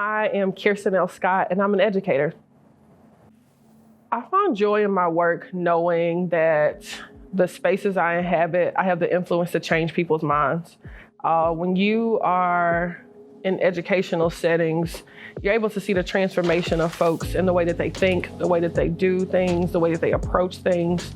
I am Khirsten Scott, and I'm an educator. I find joy in my work knowing that the spaces I inhabit, I have the influence to change people's minds. When you are in educational settings, you're able to see the transformation of folks in the way that they think, the way that they do things, the way that they approach things.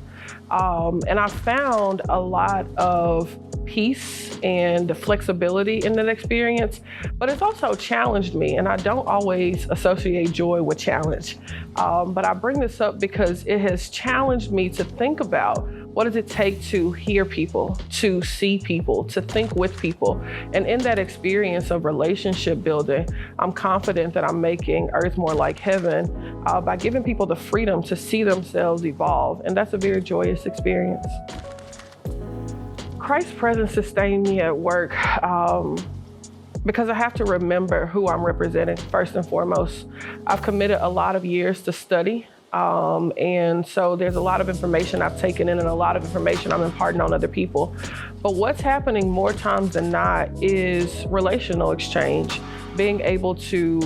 And I found a lot of peace and flexibility in that experience, but it's also challenged me, and I don't always associate joy with challenge. But I bring this up because it has challenged me to think about what does it take to hear people, to see people, to think with people. And in that experience of relationship building, I'm confident that I'm making earth more like heaven by giving people the freedom to see themselves evolve. And that's a very joyous experience. Christ's presence sustained me at work because I have to remember who I'm representing first and foremost. I've committed a lot of years to study. And so there's a lot of information I've taken in and a lot of information I'm imparting on other people. But what's happening more times than not is relational exchange, being able to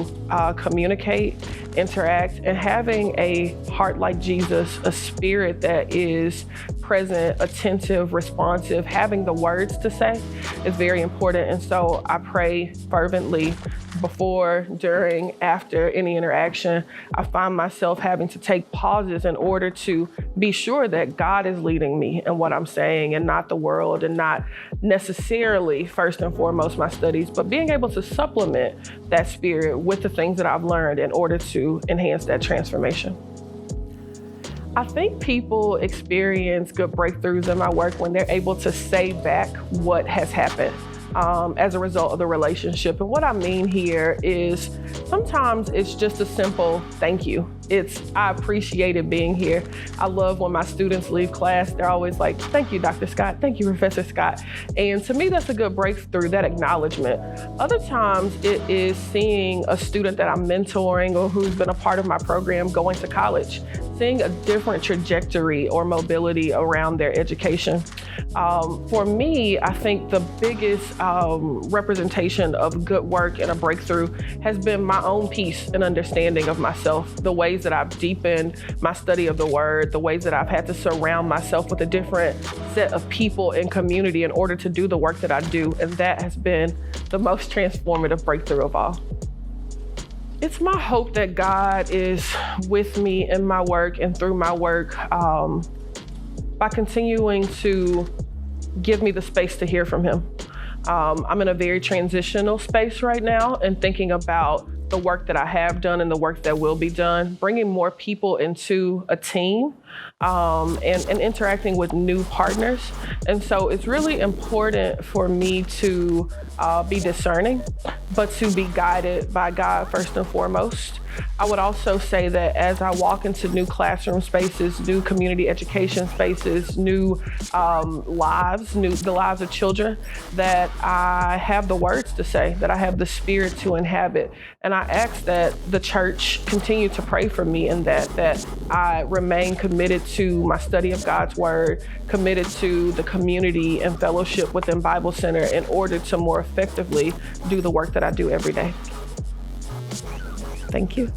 communicate, interact, and having a heart like Jesus, a spirit that is present, attentive, responsive, having the words to say is very important. And so I pray fervently before, during, after any interaction. I find myself having to take pauses in order to be sure that God is leading me in what I'm saying and not the world, and not necessarily first and foremost my studies, but being able to supplement that spirit with the things that I've learned in order to enhance that transformation. I think people experience good breakthroughs in my work when they're able to say back what has happened as a result of the relationship. And what I mean here is sometimes it's just a simple thank you. I appreciated being here. I love when my students leave class, they're always like, thank you, Dr. Scott. Thank you, Professor Scott. And to me, that's a good breakthrough, that acknowledgement. Other times it is seeing a student that I'm mentoring or who's been a part of my program going to college, seeing a different trajectory or mobility around their education. For me, I think the biggest representation of good work and a breakthrough has been my own peace and understanding of myself, the ways that I've deepened my study of the word, the ways that I've had to surround myself with a different set of people and community in order to do the work that I do. And that has been the most transformative breakthrough of all. It's my hope that God is with me in my work and through my work by continuing to give me the space to hear from him. I'm in a very transitional space right now and thinking about the work that I have done and the work that will be done, bringing more people into a team and interacting with new partners. And so it's really important for me to be discerning, but to be guided by God first and foremost. I would also say that as I walk into new classroom spaces, new community education spaces, new lives, the lives of children, that I have the words to say, that I have the spirit to inhabit. And I ask that the church continue to pray for me in that I remain committed to my study of God's word, committed to the community and fellowship within Bible Center in order to more effectively do the work that I do every day. Thank you.